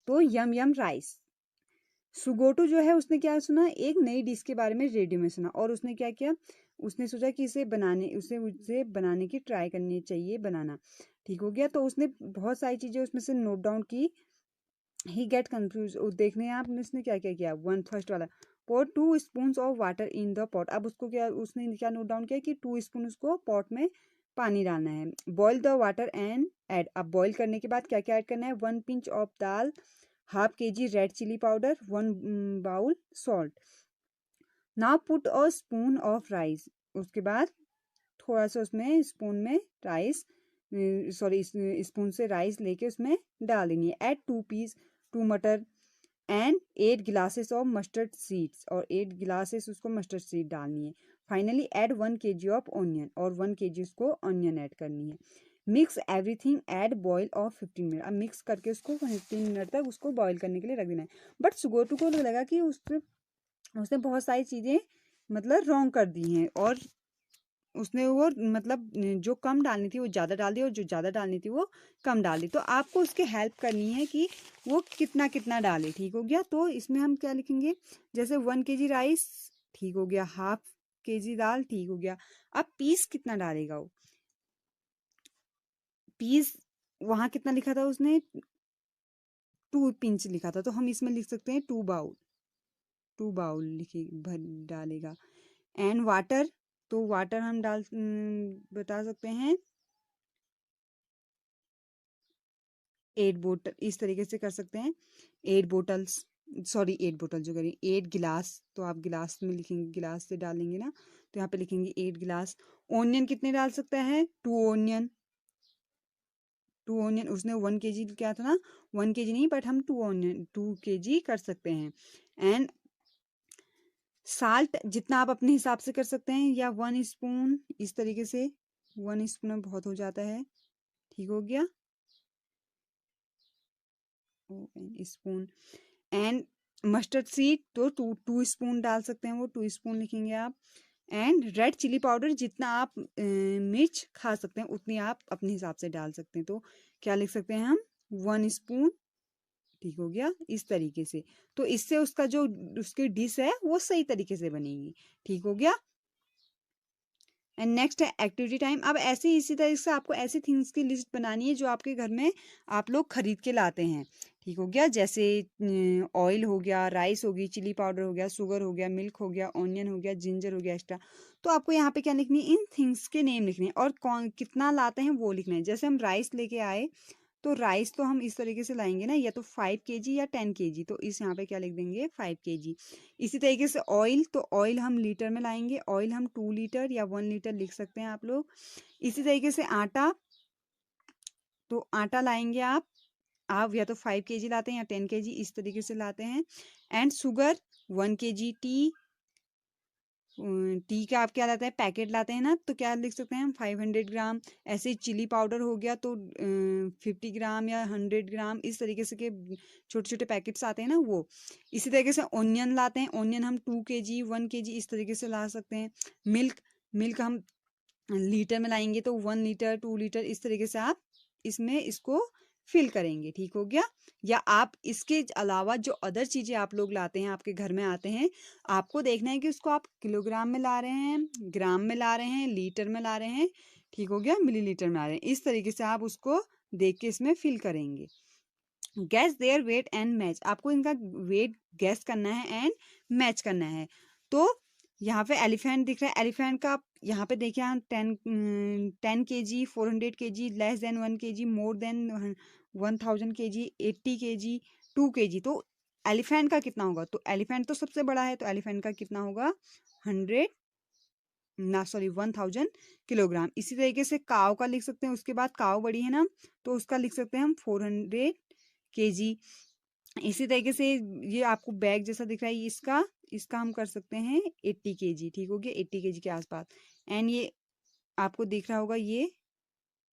तो यम यम राइस। सुगोटू जो है उसने क्या सुना, एक नई डिश के बारे में रेडियो में सुना और उसने क्या किया, उसने सोचा कि उसे बनाने की ट्राई करनी चाहिए बनाना। ठीक हो गया। तो उसने बहुत सारी चीजें उसमें से नोट डाउन की। ही गेट कंफ्यूज, देखने हैं आप उसने क्या क्या किया। वन फर्स्ट वाला, पोर 2 spoon of water in the pot. अब उसको क्या, उसने क्या नोट डाउन किया कि 2 स्पून उसको पॉट में पानी डालना है। Boil the water and add, अब बॉईल करने के बाद क्या क्या ऐड करना है। 1 pinch of dal, half kg red chili powder, 1 bowl salt. Now put a spoon of rice, उसके बाद थोड़ा सा उसमें स्पून में राइस, सॉरी स्पून से राइस लेके उसमें डाल देनी है। Add 2 piece 2 matar and 8 glasses of mustard seeds, और 8 ग्लासेस उसको मस्टर्ड सीड डालनी है। Finally add 1 kg of onion, और 1 kg उसको ऑनियन ऐड करनी है। Mix everything and boil of 15 minute, अब मिक्स करके उसको 15 मिनट तक उसको बॉईल करने के लिए रख देना है। बट सुगोटू को लगा कि उसने बहुत सारी चीज़ें मतलब रॉन्ग कर दी हैं, और उसने वो मतलब जो कम डालनी थी वो ज़्यादा डाल दी, और जो ज़्यादा डालनी थी वो कम डाल दी। तो आपको उसके हेल्प करनी है कि वो कितना कितना डाले। ठीक हो गया। तो इसमें हम क्या लिखेंगे, जैसे 1 kg राइस, ठीक हो गया, हाफ kg दाल, ठीक हो गया। अब पीस कितना डालेगा वो, पीस वहां कितना लिखा था उसने, 2 पिंच लिखा था, तो हम इसमें लिख सकते हैं 2 बाउल लिखे भर डालेगा। एंड वाटर, तो वाटर हम बता सकते हैं 8 बोतल, इस तरीके से कर सकते हैं 8 बोतल्स, सॉरी 8 बोतल जो करें 8 गिलास, तो आप गिलास में लिखेंगे, गिलास से डालेंगे ना, तो यहाँ पे लिखेंगे 8 गिलास। ओनियन कितने डाल सकता है, 2 ओनियन। 2 ओनियन, उसने 1 kg क्या था ना, 1 kg नहीं, बट हम 2 ओनियन 2 kg कर सकते हैं। एंड साल्ट जितना आप अपने हिसाब से कर सकते हैं, या 1 स्पून, इस तरीके से 1 स्पून में बहुत हो जाता है। ठीक हो गया, स्पून। एंड मस्टर्ड सीड तो 2 स्पून डाल सकते हैं, वो 2 स्पून लिखेंगे आप। एंड रेड चिली पाउडर, जितना आप मिर्च खा सकते हैं उतनी आप अपने हिसाब से डाल सकते हैं, तो क्या लिख सकते हैं हम, 1 स्पून। ठीक हो गया, इस तरीके से। तो इससे उसका जो उसकी डिश है वो सही तरीके से बनेगी। ठीक हो गया। एंड नेक्स्ट है एक्टिविटी टाइम। अब ऐसे इसी तरह से आपको ऐसी थिंग्स की लिस्ट बनानी है जो आपके घर में आप लोग खरीद के लाते हैं। ठीक हो गया, जैसे ऑयल हो गया, राइस होगी, चिली पाउडर हो गया, शुगर हो गया, मिल्क हो गया, ऑनियन हो गया, जिंजर हो गया एक्स्ट्रा। तो आपको यहाँ पे क्या लिखनी है, इन थिंग्स के नेम लिखने हैं, और कौन कितना लाते हैं वो लिखना है। जैसे हम राइस लेके आए, तो राइस तो हम इस तरीके से लाएंगे ना, या तो 5 kg या 10 kg, तो इस यहाँ पे क्या लिख देंगे 5 kg। इसी तरीके से ऑयल, तो ऑयल हम लीटर में लाएंगे, ऑयल हम 2 लीटर या 1 लीटर लिख सकते हैं आप लोग। इसी तरीके से आटा, तो आटा लाएंगे आप या तो 5 kg लाते हैं या 10 kg, इस तरीके से लाते हैं। And sugar 1 kg। टी का आप क्या लाते हैं, पैकेट लाते हैं ना, तो क्या लिख सकते हैं हम 500 ग्राम। ऐसे चिली पाउडर हो गया तो 50 ग्राम या 100 ग्राम, इस तरीके से के छोटे छोटे पैकेट्स आते हैं ना वो। इसी तरीके से ऑनियन लाते हैं, ऑनियन हम 2 kg 1 kg इस तरीके से ला सकते हैं। मिल्क हम लीटर में लाएंगे, तो 1 लीटर 2 लीटर इस तरीके से आप इसमें इसको फिल करेंगे। ठीक हो गया। या आप इसके अलावा जो अदर चीजें आप लोग लाते हैं, आपके घर में आते हैं, आपको देखना है कि उसको आप किलोग्राम में ला रहे हैं, ग्राम में ला रहे हैं, लीटर में ला रहे हैं, ठीक हो गया, मिलीलीटर में ला रहे हैं। इस तरीके से आप उसको देख के इसमें फिल करेंगे। Guess their weight and match, आपको इनका वेट गैस करना है एंड मैच करना है। तो यहाँ पे एलिफेंट दिख रहा है, एलिफेंट का यहाँ पे देखिए हम 10 kg 400 kg, less than 1 kg, more than 1000 kg, 80 kg, 2 kg। तो एलिफेंट का कितना होगा, तो एलिफेंट तो सबसे बड़ा है, तो एलिफेंट का कितना होगा 1000 किलोग्राम। इसी तरीके से काव का लिख सकते हैं, उसके बाद काव बड़ी है ना, तो उसका लिख सकते हैं हम 400 kg। इसी तरीके से ये आपको बैग जैसा दिख रहा है, इसका हम कर सकते हैं 80 kg। ठीक हो गया, 80 kg के आसपास। एंड ये आपको दिख रहा होगा ये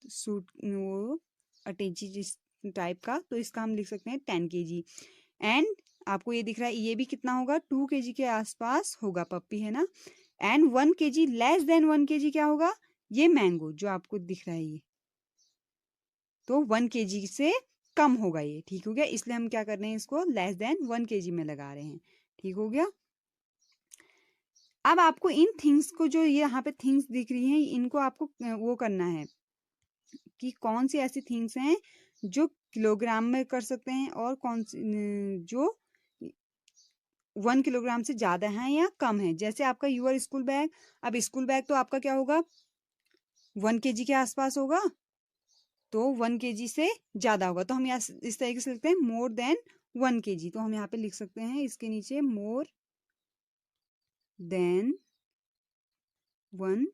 सूट, वो अटैची जिस टाइप का, तो इसका हम लिख सकते हैं 10 kg। एंड आपको ये दिख रहा है, ये भी कितना होगा 2 kg के आसपास होगा, पप्पी है ना। And 1 kg less than 1 kg क्या होगा, ये मैंगो जो आपको दिख रहा है ये, तो 1 kg से कम होगा ये, ठीक हो गया। इसलिए हम क्या कर रहे हैं, इसको लेस देन 1 kg में लगा रहे हैं, ठीक हो गया। अब आपको इन थिंग्स को, जो ये यहाँ पे थिंग्स दिख रही हैं, इनको आपको वो करना है कि कौन सी ऐसी थिंग्स हैं जो किलोग्राम में कर सकते हैं और कौन सी जो 1 किलोग्राम से ज्यादा है या कम है। जैसे आपका यूर स्कूल बैग, अब स्कूल बैग तो आपका क्या होगा, 1 kg के आसपास होगा, तो 1 kg से ज्यादा होगा। तो हम यहाँ इस तरीके से लिखते हैं मोर देन 1 kg। तो हम यहाँ पे लिख सकते हैं इसके नीचे मोर देन 1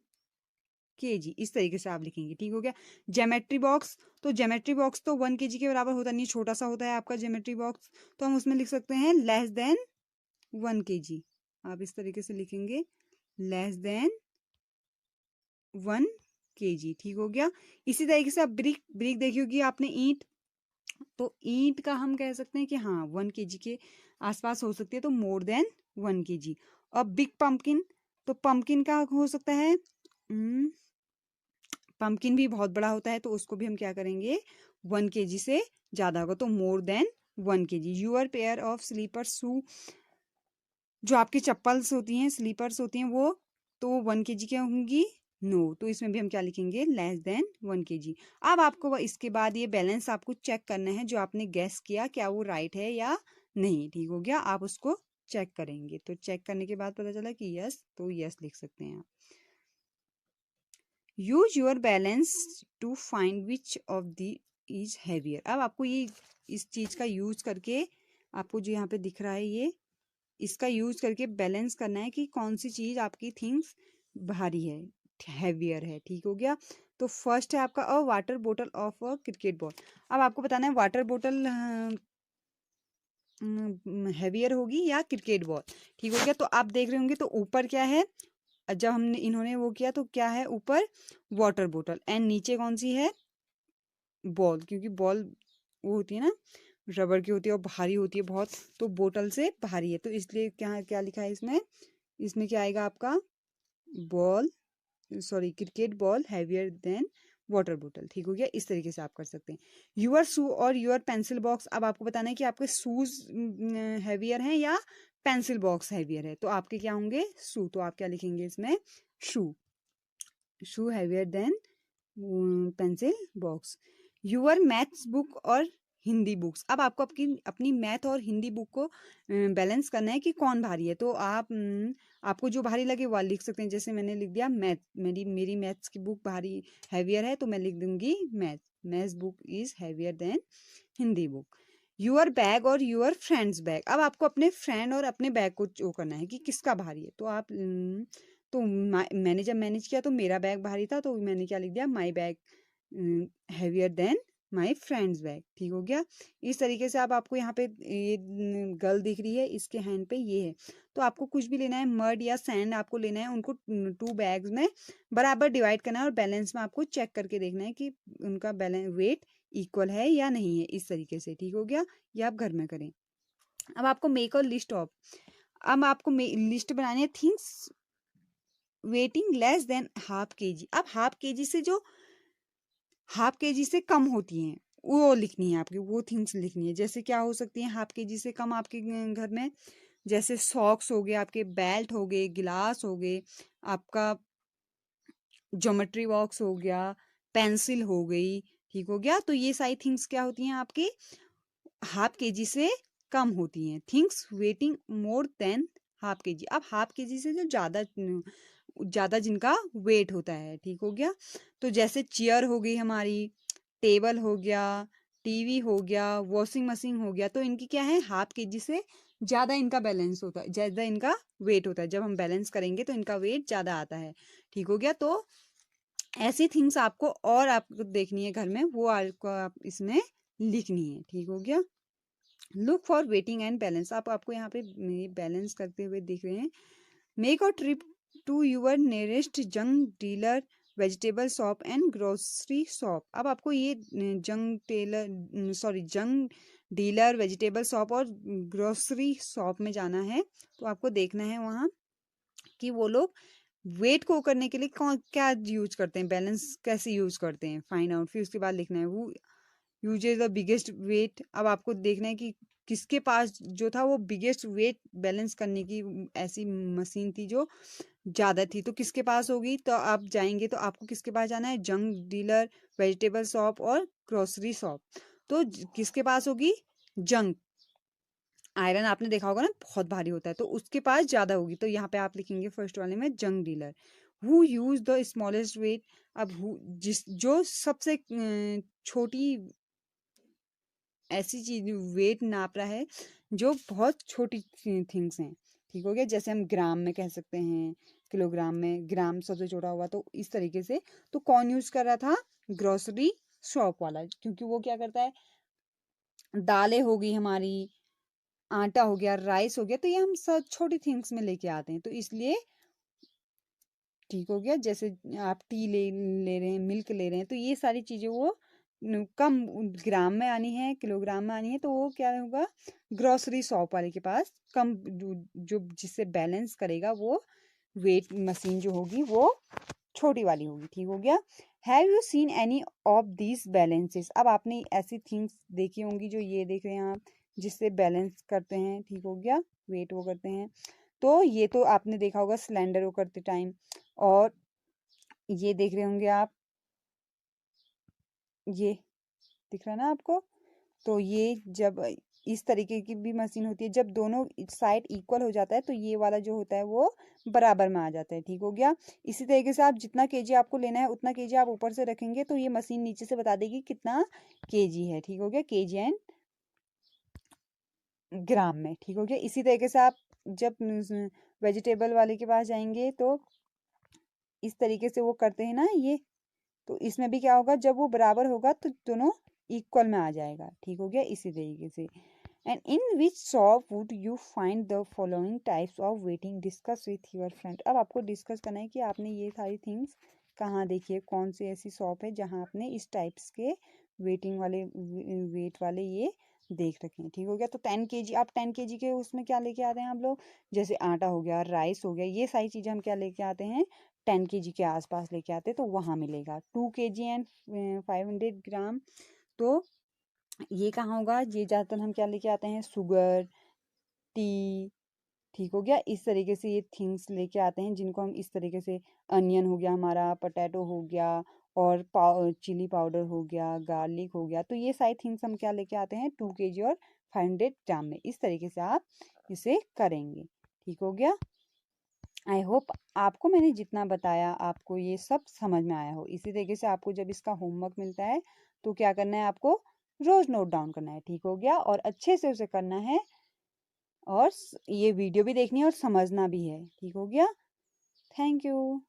kg, इस तरीके से आप लिखेंगे, ठीक हो गया। ज्योमेट्री बॉक्स, तो ज्योमेट्री बॉक्स तो 1 kg के बराबर होता नहीं, छोटा सा होता है आपका ज्योमेट्री बॉक्स, तो हम उसमें लिख सकते हैं लेस देन 1 kg। आप इस तरीके से लिखेंगे लेस देन 1 kg, ठीक हो गया। इसी तरीके से आप ब्रिक, ब्रिक देखी होगी आपने, ईंट, तो ईंट का हम कह सकते हैं कि हाँ 1 kg के आसपास हो सकती है, तो मोर देन 1 kg। और बिग पंपकिन, तो पंपकिन का हो सकता है, पंपकिन भी बहुत बड़ा होता है, तो उसको भी हम क्या करेंगे, 1 kg से ज्यादा होगा, तो more than 1 kg। Your pair of slipper shoe, जो आपकी चप्पल्स होती हैं, स्लीपर्स होती हैं, वो तो 1 kg की होंगी, नो, तो इसमें भी हम क्या लिखेंगे, लेस देन 1 kg। अब आपको इसके बाद ये बैलेंस आपको चेक करना है, जो आपने गैस किया क्या वो राइट है या नहीं, ठीक हो गया। आप उसको चेक करेंगे, तो चेक करने के बाद पता चला कि यस, तो यस लिख सकते हैं आप। Use your balance to find which of the is heavier. अब आपको ये इस चीज का यूज करके, आपको जो यहाँ पे दिख रहा है ये, इसका यूज करके बैलेंस करना है कि कौन सी चीज आपकी थिंग्स भारी है, हैवियर है, ठीक हो गया। तो फर्स्ट है आपका अ वाटर बोतल ऑफ अ क्रिकेट बॉल। अब आपको बताना है वाटर बोतल हैवियर होगी या क्रिकेट बॉल, ठीक हो गया। तो आप देख रहे होंगे, तो ऊपर क्या है, जब हमने इन्होंने वो किया तो क्या है, ऊपर वाटर बोतल एंड नीचे कौन सी है, बॉल, क्योंकि बॉल वो होती है ना, रबड़ की होती है और भारी होती है बहुत, तो बोतल से भारी है, तो इसलिए क्या क्या लिखा है इसमें, इसमें क्या आएगा आपका, ball, sorry cricket ball heavier than water बोतल, ठीक हो गया। इस तरीके से आप कर सकते हैं। यूअर शू और यूअर पेंसिल बॉक्स, अब आपको बताना है कि आपके शूज हैवियर हैं या पेंसिल बॉक्स हैवियर है, तो आपके क्या होंगे, शू, तो आप क्या लिखेंगे इसमें, shoe, shoe heavier than pencil box. Your maths book और हिंदी बुक्स, अब आपको अपनी मैथ और हिंदी बुक को बैलेंस करना है कि कौन भारी है, तो आप आपको जो भारी लगे वो लिख सकते हैं। जैसे मैंने लिख दिया मैथ, मेरी मैथ्स की बुक भारी हैवियर है, तो मैं लिख दूंगी maths book is heavier than Hindi book. Your bag और यूअर फ्रेंड्स बैग, अब आपको अपने फ्रेंड और अपने बैग को वो करना है कि किसका भारी है, तो आप तो मैंने जब मैनेज किया तो मेरा बैग भारी था, तो मैंने क्या लिख दिया, my bag heavier than my friends bag, ठीक हो गया। इस तरीके से अब आपको यहाँ पे ये गर्ल दिख रही है, इसके हैंड पे ये है, तो आपको कुछ भी लेना है, मड या सैंड आपको लेना है, उनको 2 बैग्स में बराबर डिवाइड करना है और बैलेंस में आपको चेक करके देखना है कि उनका बैलेंस वेट इक्वल है या नहीं है, इस तरीके से, ठीक हो गया। ये आप घर में करें। अब आपको मेक और लिस्ट ऑफ, अब आपको लिस्ट बनानी है things waiting less than half kg। अब हाफ kg से जो हाफ kg से कम होती हैं वो लिखनी है, आपकी वो थिंग्स लिखनी है। जैसे क्या हो सकती है हाफ kg से कम आपके घर में, जैसे सॉक्स हो गए आपके, बेल्ट हो गए, गिलास हो गए, आपका ज्योमेट्री बॉक्स हो गया, पेंसिल हो गई, ठीक हो गया। तो ये सारी थिंग्स क्या होती हैं आपकी हाफ kg से कम होती हैं, things waiting more than half kg। अब हाफ kg से जो ज्यादा जिनका वेट होता है, ठीक हो गया। तो जैसे चेयर हो गई हमारी, टेबल हो गया, टीवी हो गया, वॉशिंग मशीन हो गया, तो इनकी क्या है हाफ kg से ज्यादा इनका बैलेंस होता है, ज्यादा इनका वेट होता है। जब हम बैलेंस करेंगे तो इनका वेट ज्यादा आता है, ठीक हो गया। तो ऐसी थिंग्स आपको और आपको देखनी है घर में, वो आपको आप इसमें लिखनी है, ठीक हो गया। Look for weighting and balance, आपको यहाँ पे बैलेंस करते हुए दिख रहे हैं। Make a trip to your nearest junk dealer vegetable shop and grocery shop. अब आपको ये जंग डीलर वेजिटेबल शॉप और ग्रोसरी शॉप में जाना है, तो आपको देखना है वहाँ कि वो लोग वेट को करने के लिए कौन क्या यूज करते हैं, बैलेंस कैसे यूज करते हैं, फाइंड आउट, फिर उसके बाद लिखना है वो यूजेज द बिगेस्ट वेट। अब आपको देखना है कि किसके पास जो था वो बिगेस्ट वेट बैलेंस करने की ऐसी मशीन थी जो ज़्यादा थी। तो किसके पास होगी, तो आप जाएंगे तो आपको किसके पास जाना है, जंक डीलर, वेजिटेबल शॉप और ग्रोसरी शॉप। तो किसके पास होगी, जंक। आयरन आपने देखा होगा ना बहुत भारी होता है, तो उसके पास ज़्यादा होगी। तो यहाँ पे आप लिखेंगे फर्स्ट वाले में junk dealer. Who use the smallest weight. अब जिस जो सबसे छोटी ऐसी चीज वेट नाप रहा है जो बहुत छोटी थिंग्स हैं, ठीक हो गया। जैसे हम ग्राम में कह सकते हैं, किलोग्राम में, ग्राम सबसे छोटा हुआ, तो इस तरीके से। तो कौन यूज कर रहा था, ग्रोसरी शॉप वाला, क्योंकि वो क्या करता है, दालें होगी हमारी, आटा हो गया, राइस हो गया, तो ये हम सब छोटी थिंग्स में लेके आते हैं, तो इसलिए ठीक हो गया। जैसे आप टी ले रहे हैं, मिल्क ले रहे हैं, तो ये सारी चीजें वो कम ग्राम में आनी है, किलोग्राम में आनी है, तो वो क्या होगा, ग्रोसरी शॉप वाले के पास कम जो जिससे बैलेंस करेगा वो वेट मशीन जो होगी वो छोटी वाली होगी, ठीक हो गया। Have you seen any of these balances. अब आपने ऐसी थिंग्स देखी होंगी जो ये देख रहे हैं आप, जिससे बैलेंस करते हैं, ठीक हो गया, वेट वो करते हैं। तो ये तो आपने देखा होगा सिलेंडर वो करते टाइम। और ये देख रहे होंगे आप, ये दिख रहा है ना आपको। तो ये जब इस तरीके की भी मशीन होती है, जब दोनों साइड इक्वल हो जाता है तो ये वाला जो होता है वो बराबर में आ जाता है, ठीक हो गया। इसी तरीके से आप जितना केजी आपको लेना है उतना केजी आप ऊपर से रखेंगे तो ये मशीन नीचे से बता देगी कितना केजी है, ठीक हो गया, केजी एंड ग्राम में, ठीक हो गया। इसी तरीके से आप जब वेजिटेबल वाले के पास जाएंगे तो इस तरीके से वो करते हैं ना ये, तो इसमें भी क्या होगा, जब वो बराबर होगा तो दोनों इक्वल में आ जाएगा, ठीक हो गया, इसी तरीके से। And in which shop would you find the following types of waiting, discuss with your friend. अब आपको डिस्कस करना है कि आपने ये सारी थिंग्स कहाँ देखी है, कौन सी ऐसी शॉप है जहाँ आपने इस टाइप्स के वेटिंग वाले वेट वाले ये देख रखे हैं, ठीक हो गया। तो 10 kg, आप 10 kg के उसमें क्या लेके आते हैं हम लोग, जैसे आटा हो गया, राइस हो गया, ये सारी चीज़ें हम क्या लेके आते हैं, 10 kg के आसपास लेके आते हैं, तो वहाँ मिलेगा 2 kg एंड 500 ग्राम। तो ये कहाँ होगा, ये ज़्यादातर हम क्या लेके आते हैं, शुगर, टी, ठीक हो गया। इस तरीके से ये थिंग्स लेके आते हैं जिनको हम इस तरीके से, अनियन हो गया हमारा, पोटैटो हो गया, और चिली पाउडर हो गया, गार्लिक हो गया, तो ये सारी थिंग्स हम क्या लेके आते हैं 2 kg और 500 ग्राम में। इस तरीके से आप इसे करेंगे, ठीक हो गया। आई होप आपको मैंने जितना बताया आपको ये सब समझ में आया हो। इसी तरीके से आपको जब इसका होमवर्क मिलता है तो क्या करना है, आपको रोज नोट डाउन करना है, ठीक हो गया, और अच्छे से उसे करना है, और ये वीडियो भी देखनी है और समझना भी है, ठीक हो गया। Thank you.